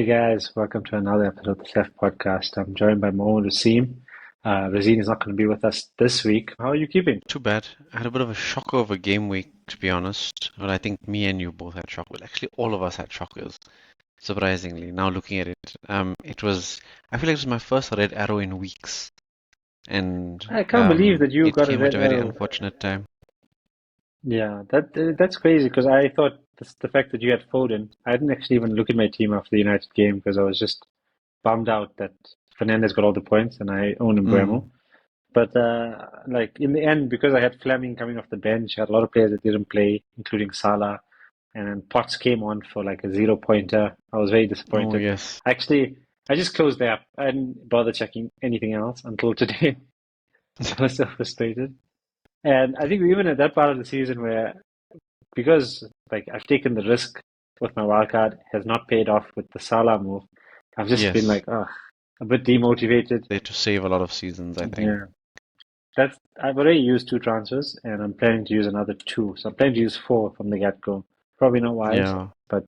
Hey guys, welcome to another episode of the Chef Podcast. I'm joined by Mo and Rasim. Razine is not going to be with us this week. How are you keeping? Too bad. I had a bit of a shocker of a game week, to be honest. Well, I think me and you both had shock. Well, actually, all of us had shockers, surprisingly. Now looking at it, I feel like it was my first red arrow in weeks, and I can't believe that you it got a came at red a very arrow. unfortunate time. Yeah, that's crazy because I thought the fact that you had Foden, I didn't actually even look at my team after the United game because I was just bummed out that Fernandez got all the points and I own Mm. Mbeumo. But like in the end, because I had Fleming coming off the bench, I had a lot of players that didn't play, including Salah, and then Potts came on for like a 0 pointer. I was very Oh, disappointed. yes. Actually, I just closed the app. I didn't bother checking anything else until today. I was so frustrated. And I think we're even at that part of the season where, because like I've taken the risk with my wildcard, has not paid off with the Salah move. I've just been Yes. like, a bit demotivated. They had to save a lot of seasons, I think. Yeah. I've already used two transfers and I'm planning to use another two. So I'm planning to use four from the get-go. Probably not wise, Yeah. but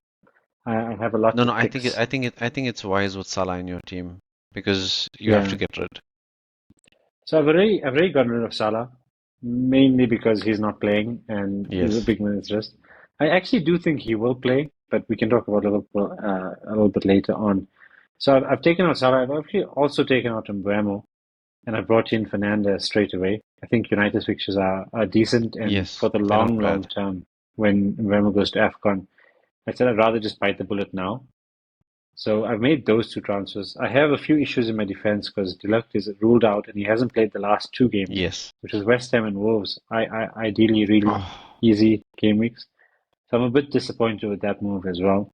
I have a lot No, to no, fix. I think it's wise with Salah in your team because you have Yeah. to get rid. So I've already gotten rid of Salah, mainly because he's not playing and he's a Yes. big minute's risk. I actually do think he will play, but we can talk about Liverpool a little bit later on. So I've taken out Salah. I've actually also taken out Mbeumo, and I brought in Fernandez straight away. I think United's fixtures are decent, and for Yes, the they're not long, long bad. term, when Mbeumo goes to AFCON, I said I'd rather just bite the bullet now. So I've made those two transfers. I have a few issues in my defense because Deluxe is ruled out and he hasn't played the last two games, Yes. which is West Ham and Wolves. Ideally really Oh, easy game weeks. So I'm a bit disappointed with that move as well.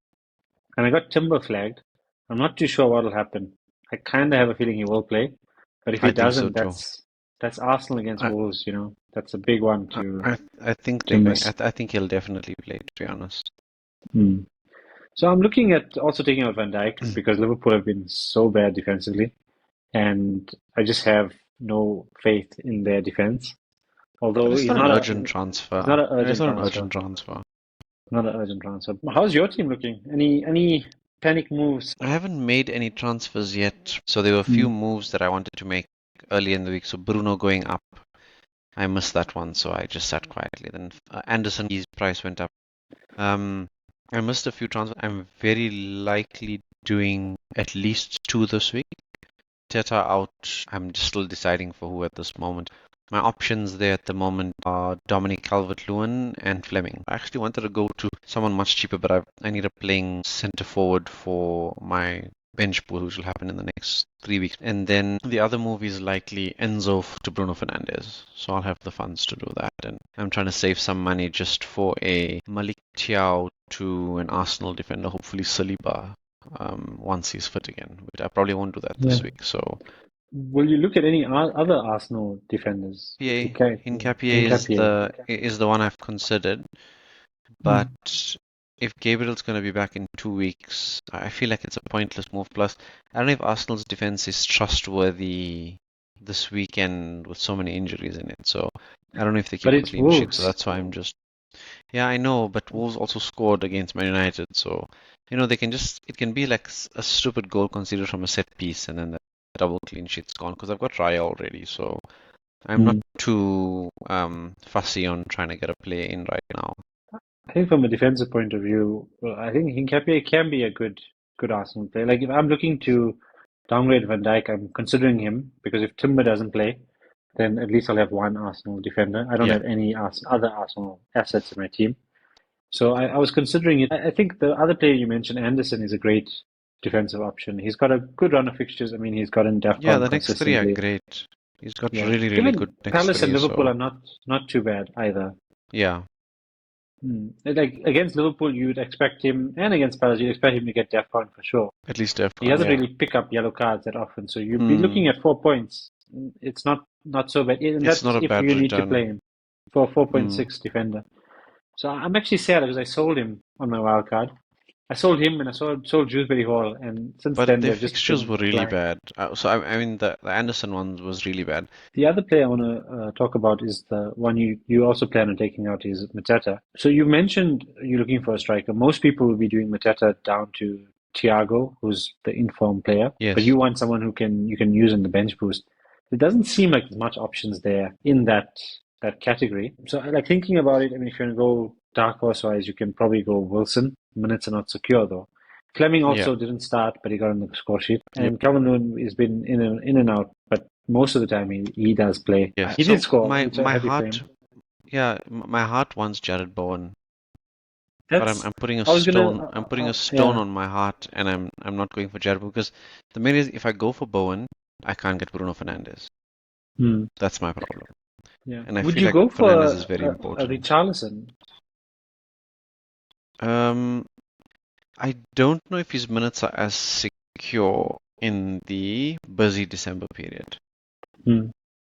And I got Timber flagged. I'm not too sure what'll happen. I kind of have a feeling he will play, but if he I think so doesn't, too. that's Arsenal against I, Wolves. That's a big one I think to they're going. miss. I think he'll definitely play. To be honest. Hmm. So I'm looking at also taking out Van Dijk because Liverpool have been so bad defensively. And I just have no faith in their defense. But Although it's he's not an not urgent he's not transfer. an It's urgent not an transfer, urgent transfer. not an urgent transfer. How's your team looking? Any panic moves? I haven't made any transfers yet, so there were a few Mm. moves that I wanted to make early in the week. So Bruno going up, I missed that one, so I just sat quietly. Then Anderson, his price went up. Um, I missed a few transfers. I'm very likely doing at least two this week. Teta out. I'm just still deciding for who at this moment. My options there at the moment are Dominic Calvert-Lewin and Fleming. I actually wanted to go to someone much cheaper, but I need a playing centre forward for my bench pool, which will happen in the next 3 weeks. And then the other move is likely Enzo to Bruno Fernandes. So I'll have the funds to do that. And I'm trying to save some money just for a Malik Thiaw to an Arsenal defender, hopefully Saliba, once he's fit again. But I probably won't do that Yeah. this week. So Will you look at any other Arsenal defenders? PA Okay, Hincapié Nketiah. is the one I've considered, but Mm. if Gabriel's going to be back in 2 weeks, I feel like it's a pointless move. Plus, I don't know if Arsenal's defense is trustworthy this weekend with so many injuries in it. So I don't know if they But keep a it's clean sheet. So Wolves. that's why I'm just yeah, I know. But Wolves also scored against Man United, so they can just it can be like a stupid goal conceded from a set piece, and then the double clean sheet's gone because I've got Raya already. So I'm not Mm. too fussy on trying to get a player in right now. I think from a defensive point of view, well, I think Nketiah can be a good Arsenal player. Like if I'm looking to downgrade Van Dijk, I'm considering him because if Timber doesn't play, then at least I'll have one Arsenal defender. I don't Yeah, have any other Arsenal assets in my team. So I was considering it. I think the other player you mentioned, Anderson, is a great defensive option. He's got a good run of fixtures. I mean, he's got in yeah. DEFCON The next three are consistently. great. He's got Yeah. really, really good Even next Palace and three. Liverpool So are not too bad either. yeah, Like against Liverpool, you'd expect him, and against Palace, you'd expect him to get DEFCON for sure. at least He Defcon. doesn't Yeah. really pick up yellow cards that often, so you'd be Hmm. looking at 4 points. It's not so bad, and It's that's not a if bad you need to play return. him for Hmm. 4.6 defender. So I'm actually sad because I sold him on my wild card. I sold him and I sold Shrewsbury Hall, and since But then their they've just fixtures been were really flying. bad. I mean, the Anderson one was really bad. The other player I want to talk about is the one you also plan on taking out is Mateta. So you mentioned you're looking for a striker. Most people will be doing Mateta down to Thiago, who's the informed player, but Yes. you want someone who you can use in the bench boost. It doesn't seem like there's much options there in that category. So like thinking about it, I mean, if you're gonna go dark horse wise, you can probably go Wilson. Minutes are not secure though. Fleming Yeah. also didn't start, but he got on the score sheet. Yep. And Calvin Lewin has been in and out, but most of the time he does play. Yes. He So did score, my which I'm my happy for him. heart, yeah, my heart wants Jared Bowen, but That's I'm putting a I was gonna stone. I'm putting a stone yeah. on my heart, and I'm not going for Jared Bowen because the main is if I go for Bowen, I can't get Bruno Fernandes. Hmm. That's my problem, Yeah. and I Would feel you like go for Fernandes is very a important. Richarlison? I don't know if his minutes are as secure in the busy December period. Hmm.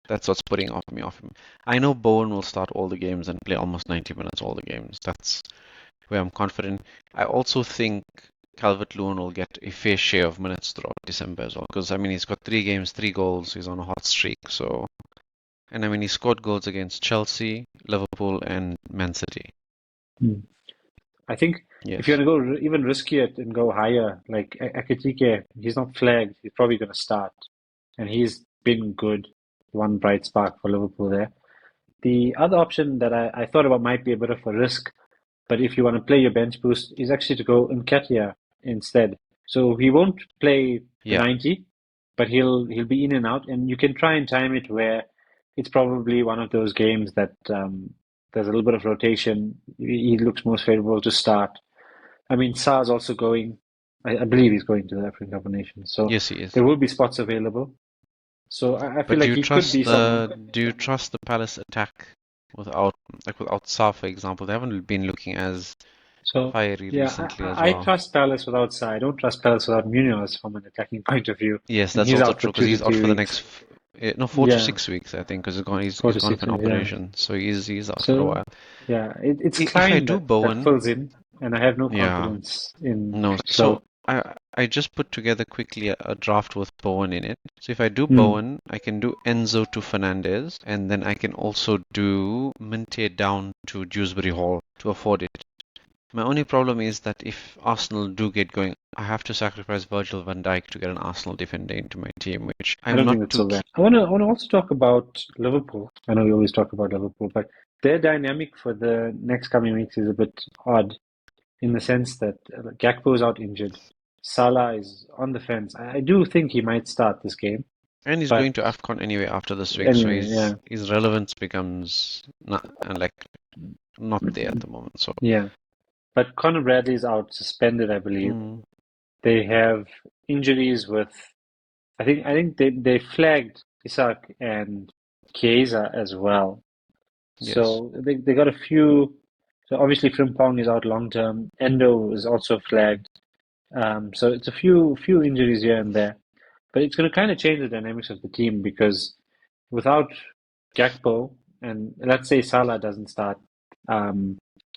That's what's putting me off him. I know Bowen will start all the games and play almost 90 minutes all the games. That's where I'm confident. I also think Calvert-Lewin will get a fair share of minutes throughout December as well. Because, I mean, he's got 3 games, 3 goals. He's on a hot streak. So, and I mean, he scored goals against Chelsea, Liverpool, and Man City. Hmm. I think if you're Yes. gonna go even riskier and go higher, like Ekitike, he's not flagged. He's probably gonna start, and he's been good. One bright spark for Liverpool there. The other option that I thought about might be a bit of a risk, but if you want to play your bench boost, is actually to go Nketiah instead. So he won't play the Yeah. 90, but he'll be in and out, and you can try and time it where it's probably one of those games that there's a little bit of rotation. He looks most favorable to start. I mean, Sar's also going. I believe he's going to the African Cup of Nations, so Yes, he is. there will be spots available. So I feel But like he could be someone. do you trust the Palace attack without Sa, for example? They haven't been looking as So fiery yeah, recently as I well. trust Palace without Sa. I don't trust Palace without Munoz from an attacking point of view, Yes, and that's he's also out for true because two to he's out three for the weeks. next no 4 to 6 Yeah, weeks I think because he's four he's to gone six for an weeks. Yeah. operation, so he's out for a So while. yeah, it's If I Klein do that Bowen, fills in, and I have no yeah, confidence in no. So Flo. I just put together quickly a draft with Bowen in it. So if I do Hmm. Bowen, I can do Enzo to Fernandez, and then I can also do Mintier down to Dewsbury Hall to afford it. My only problem is that if Arsenal do get going, I have to sacrifice Virgil van Dijk to get an Arsenal defender into my team, which I I'm don't not think that's too so keen. bad. I want to also talk about Liverpool. I know we always talk about Liverpool, but their dynamic for the next coming weeks is a bit odd in the sense that Gakpo is out injured. Salah is on the fence. I do think he might start this game, And he's but going to AFCON anyway after this week, so anyway, yeah, his relevance becomes not there at the moment. So yeah. But Conor Bradley's out suspended, I believe. mm, They have injuries with. I think they flagged Isak and Chiesa as well. yes, So they got a few. So obviously Frimpong is out long term. Endo is also flagged. So it's a few injuries here and there. But it's going to kind of change the dynamics of the team because without Gakpo and let's say Salah doesn't start,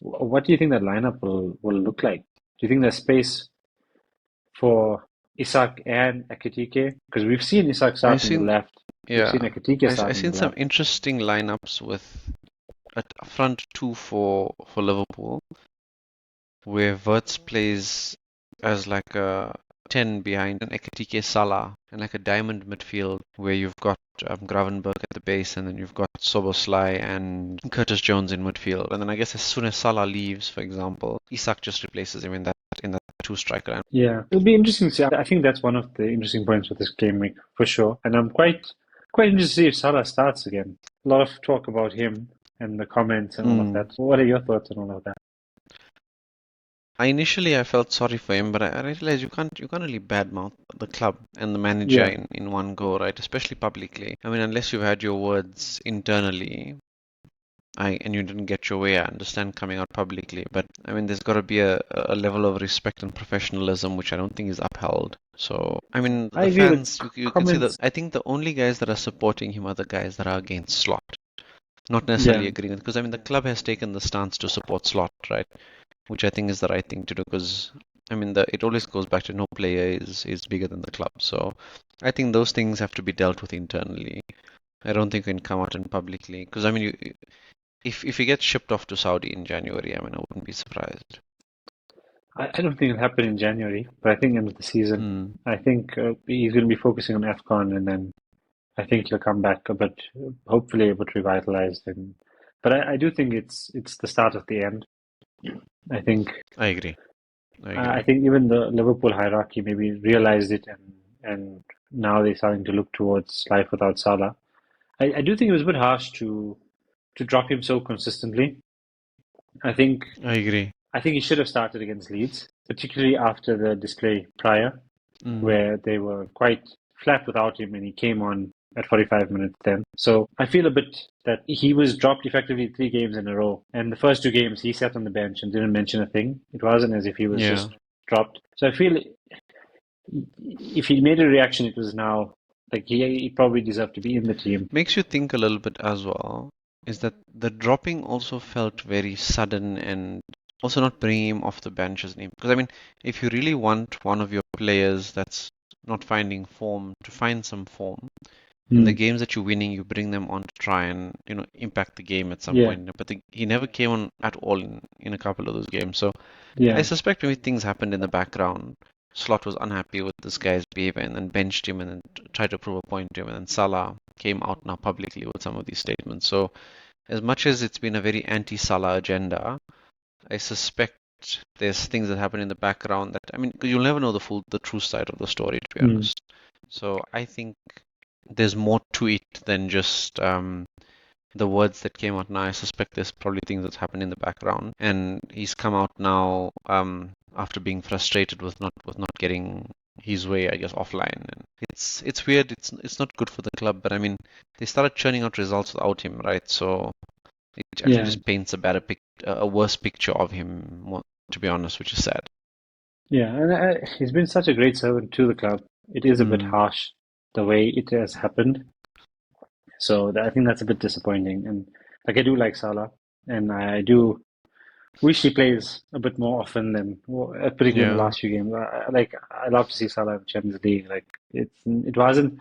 what do you think that lineup will look like? Do you think there's space for Isak and Ekitike? Because we've seen Isak I start on the seen left, we've yeah, seen Ekitike I start on seen the some left. interesting lineups with a front two for Liverpool, where Wirtz plays as like a 10 behind an Ekitike Salah and like a diamond midfield where you've got Gravenberg at the base and then you've got Soboslai and Curtis Jones in midfield. And then I guess as soon as Salah leaves, for example, Isak just replaces him in that two striker line. Yeah, it'll be interesting to see. I think that's one of the interesting points with this game week for sure. And I'm quite interested to see if Salah starts again. A lot of talk about him and the comments and all of Mm. that. What are your thoughts on all of that? I felt sorry for him, but I realized you can't really badmouth the club and the manager Yeah, in one go, right? Especially publicly. I mean, unless you've had your words internally, and you didn't get your way, I understand coming out publicly, but I mean, there's got to be a level of respect and professionalism which I don't think is upheld. So, I mean, I the agree. The fans, you can see that comments. I think the only guys that are supporting him are the guys that are against Slot, not necessarily Yeah, agreeing with, because I mean, the club has taken the stance to support Slot, right? Which I think is the right thing to do, because I mean, it always goes back to no player is bigger than the club. So, I think those things have to be dealt with internally. I don't think we can come out and publicly, because I mean, if he gets shipped off to Saudi in January, I mean, I wouldn't be surprised. I don't think it'll happen in January, but I think end of the season. Hmm. I think he's going to be focusing on AFCON, and then I think he'll come back a bit, hopefully a bit revitalized. And but I do think it's the start of the end. I think I agree. I I agree. think even the Liverpool hierarchy maybe realized it, and now they're starting to look towards life without Salah. I do think it was a bit harsh to drop him so consistently. I think I agree. I think he should have started against Leeds, particularly after the display prior, Mm. where they were quite flat without him, and he came on at 45 minutes then. So I feel a bit that he was dropped effectively 3 games in a row, and the first 2 games he sat on the bench and didn't mention a thing. It wasn't as if he was Yeah. just dropped. So I feel if he made a reaction, it was now. Like he probably deserved to be in the team. Makes you think a little bit as well, is that the dropping also felt very sudden and also not bringing him off the bench as an Because I mean, if you really want one of your players that's not finding form to find some form, in the Hmm. games that you're winning, you bring them on to try and, impact the game at some Yeah, point. But he never came on at all in a couple of those games. So I yeah, suspect maybe things happened in the background. Slot was unhappy with this guy's behavior and then benched him and then tried to prove a point to him. And then Salah came out now publicly with some of these statements. So as much as it's been a very anti-Salah agenda, I suspect there's things that happen in the background that, I mean, 'cause you'll never know the true side of the story, to be hmm, honest. So I think there's more to it than just the words that came out now. I suspect there's probably things that's happened in the background, and he's come out now after being frustrated with not getting his way, I guess, offline. And it's weird. It's not good for the club, but I mean, they started churning out results without him, right? So it actually yeah, just paints a worse picture of him, to be honest, which is sad. yeah. And he's been such a great servant to the club. It is a bit Mm, harsh the way it has happened. So I think that's a bit disappointing. And like I do like Salah, and I do wish he plays a bit more often than, particularly in the yeah, last few games. I love to see Salah in the Champions League. Like it wasn't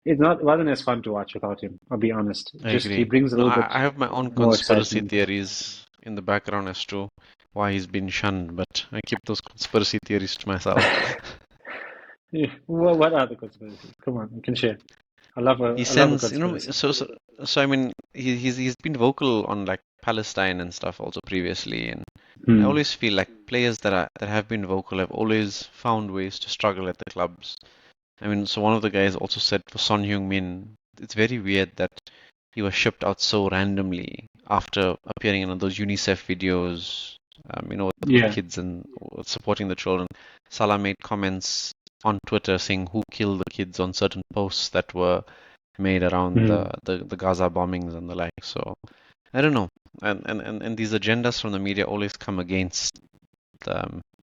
as fun to watch without him. I'll be honest. I Just he agree. brings a No, little I, bit I have my own more conspiracy excitement. theories in the background as to why he's been shunned, but I keep those conspiracy theories to myself. Yeah. What are the conspiracies? Come on, you can share. He I love a sends, conspiracy. so I mean, he's been vocal on like Palestine and stuff also previously, and I Hmm. always feel like players that have been vocal have always found ways to struggle at the clubs. I mean, so one of the guys also said for Son Heung-min, it's very weird that he was shipped out so randomly after appearing in those UNICEF videos, with Yeah. kids and supporting the children. Salah made comments on Twitter saying who killed the kids on certain posts that were made around Hmm. the Gaza bombings and the like. So I don't know. And these agendas from the media always come against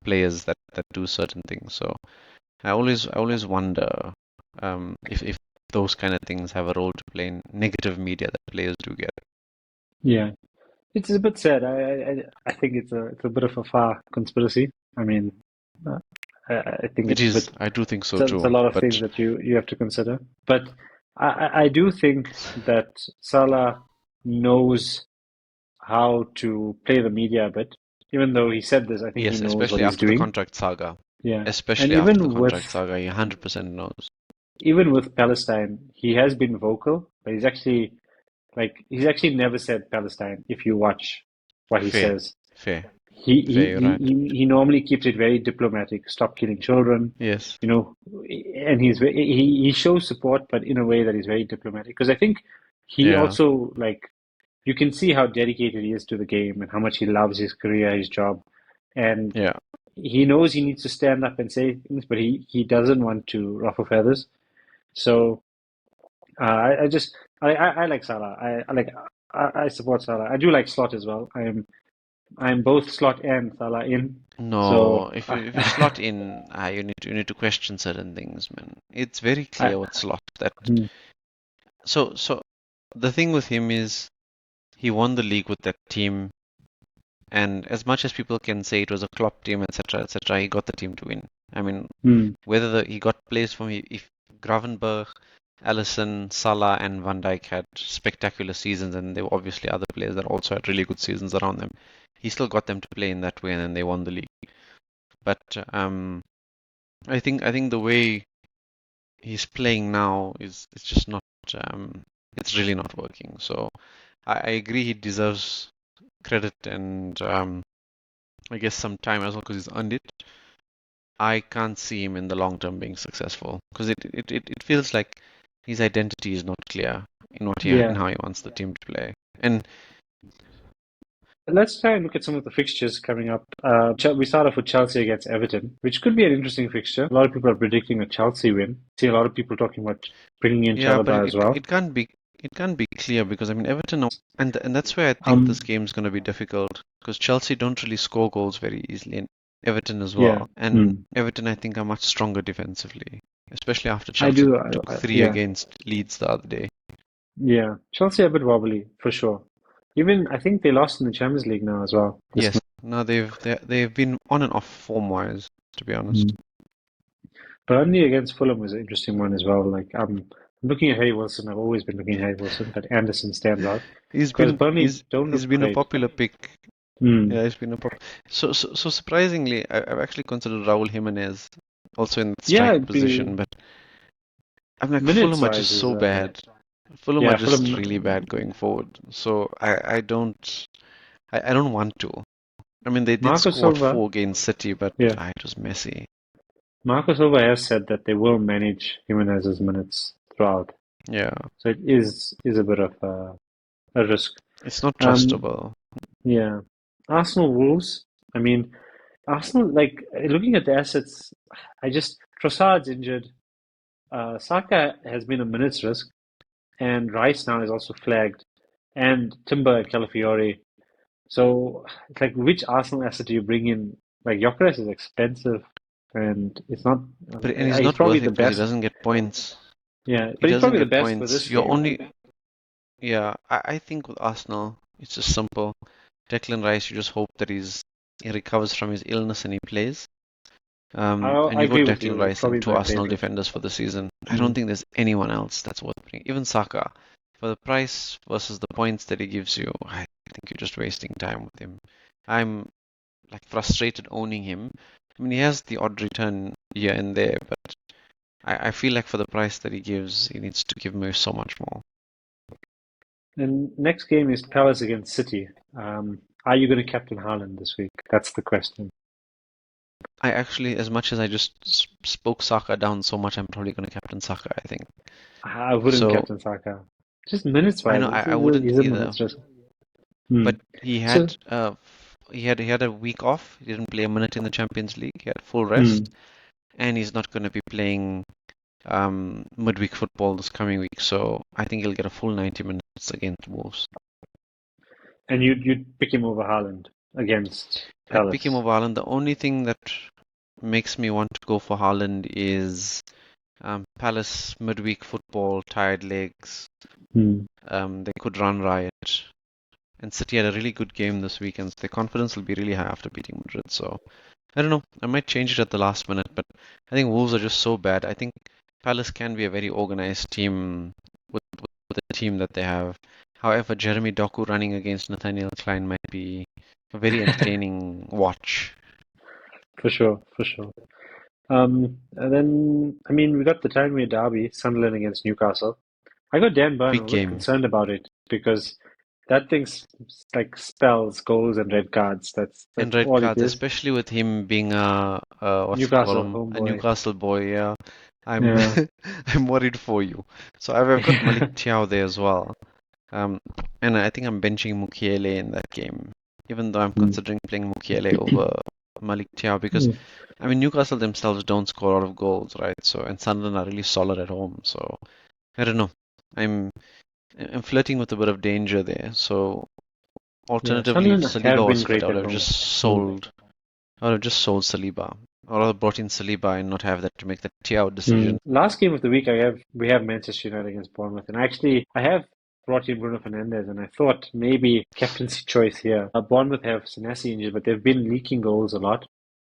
players that do certain things. So I always wonder if those kind of things have a role to play in negative media that players do get. Yeah. It's a bit sad. I think it's a bit of a far conspiracy. I mean, uh, I think It it's a is. bit. I do think so It's a too. lot of things But that you have to consider. But I do think that Salah knows how to play the media a bit. Even though he said this, I think he yes, knows what especially he's after the doing. contract saga. Yeah. And Especially after the contract saga, he 100% knows. even with Palestine, he has been vocal, but he's actually never said Palestine if you watch what he Fair, says. fair, He fair. he You're he right. he normally keeps it very diplomatic. Stop killing children, Yes. you know, and he shows support, but in a way that is very diplomatic. Because I think he Yeah. also like you can see how dedicated he is to the game and how much he loves his career, his job, and Yeah. he knows he needs to stand up and say things, but he doesn't want to ruffle feathers. So I just I like Salah. I support Salah. I do like Slot as well. I'm both Slot and Salah in. No, So if you slot in, you need to question certain things, man. It's very I clear with slot that hmm, so the thing with him is he won the league with that team, and as much as people can say it was a Klopp team, etc., etc., he got the team to win. I mean, hmm, whether he got players from if Gravenberch, Alisson, Salah, and Van Dijk had spectacular seasons, and there were obviously other players that also had really good seasons around them. He still got them to play in that way, and then they won the league. But I think the way he's playing now is it's just not it's really not working. So I agree he deserves credit and I guess some time as well because he's earned it. I can't see him in the long term being successful because it feels like his identity is not clear in in Yeah. how he wants the team to play. And Let's try and look at some of the fixtures coming up. We start off with Chelsea against Everton, which could be an interesting fixture. A lot of people are predicting a Chelsea win. See a lot of people talking about bringing in yeah, but Chalobah as well. it can't be clear because I mean Everton and that's where I think Um, this game's going to be difficult because Chelsea don't really score goals very easily and Everton as yeah. well. And Everton I think are much stronger defensively, especially after I Chelsea do. took three Yeah. against Leeds the other day. Yeah. Chelsea are a bit wobbly for sure. Even I think they lost in the Champions League now as well. Yes, no, they've been on and off form-wise, to be honest. Mm. Burnley against Fulham was an interesting one as well. Like I'm looking at Harry Wilson. I've always been looking at Harry Wilson, but Anderson stands out because Burnley don't He's look been a great. popular pick. Mm. Yeah, he's been a pop. So surprisingly, I've actually considered Raul Jimenez also in the Yeah, striker it'd be position, but I'm like minutes Fulham are wise just is so bad. Fulham are yeah, just really Fulham. bad going forward. So I don't want to. I mean, they did Marco score what, Silva, 4 against City, but yeah, it was messy. Marco Silva has said that they will manage Jimenez's minutes throughout. Yeah, So it is a bit of a risk. it's not Um, trustable. yeah, Arsenal Wolves. I mean, Arsenal like looking at the assets. Trossard's injured. Saka has been a minutes risk, and Rice now is also flagged, and Timber and Calafiori. So it's like which Arsenal asset do you bring in? Like Gyökeres is expensive, and it's not. And he's He's not probably worth it the because he best. doesn't get points. Yeah, He but he's doesn't probably the get best for points. this You're game. only Yeah, I think with Arsenal, it's just simple. Declan Rice, you just hope that he recovers from his illness and he plays. And I you got agree with Declan you. It's Rice and probably two my Arsenal favorite. defenders for the season. I don't Mm. think there's anyone else that's worth bringing. Even Saka, for the price versus the points that he gives you, I think you're just wasting time with him. I'm like frustrated owning him. I mean, he has the odd return here and there, but I feel like for the price that he gives, he needs to give me so much more. And next game is Palace against City. Are you going to captain Haaland this week? That's the question. I actually, as much as I just spoke Saka down so much, I'm probably going to captain Saka, I think. I wouldn't So captain Saka. Just minutes I wise, know I wouldn't he's a either, minutes risk. Hmm. but So, he had a week off. He didn't play a minute in the Champions League. He had full hmm. rest, and he's not going to be playing midweek football this coming week. So I think he'll get a full 90 minutes against Wolves. And you'd pick him over Haaland against I'd pick him Palace. over Haaland. The only thing that makes me want to go for Haaland is Palace midweek football, tired legs. Hmm. They could run riot. And City had a really good game this weekend. So their confidence will be really high after beating Madrid. So I don't know. I might change it at the last minute, but I think Wolves are just so bad. I think Palace can be a very organized team with the team that they have. However, Jeremy Doku running against Nathaniel Klein might be a very entertaining watch. For sure, for sure. And then, I mean, we got the Tanweer derby, Sunderland against Newcastle. I got Dan Burn a Big bit game. concerned about it because that like spells goals and red cards. That's And red all it cards, is. especially with him being a what's it call Newcastle him? A homeboy. Newcastle boy, yeah. I'm Yeah. I'm worried for you. So I've got Malik Thiaw there as well. Um, and I think I'm benching Mukiele in that game, even though I'm Mm. considering playing Mukiele over Malik Thiaw because I mean Newcastle themselves don't score a lot of goals, right? So and Sunderland are really solid at home. So I don't know. I'm I'm flirting with a bit of danger there. So Yeah, alternatively, if Sunderland Saliba have was been fit, great at home. Mm. I would have just sold Saliba. Or rather brought in Saliba and not have that to make that Thiaw Mm. decision. Last game of the week, we have Manchester United against Bournemouth, and actually I have brought in Bruno Fernandes, and I thought maybe captaincy choice here. Bournemouth have Senesi injured, but they've been leaking goals a lot,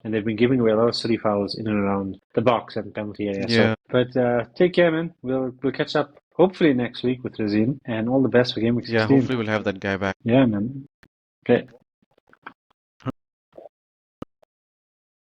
and they've been giving away a lot of silly fouls in and around the box and penalty area. So, Yeah, but take care, man. We'll catch up hopefully next week with Razine, and all the best for Game Week yeah, 16. hopefully we'll have that guy back. Yeah, man. Okay.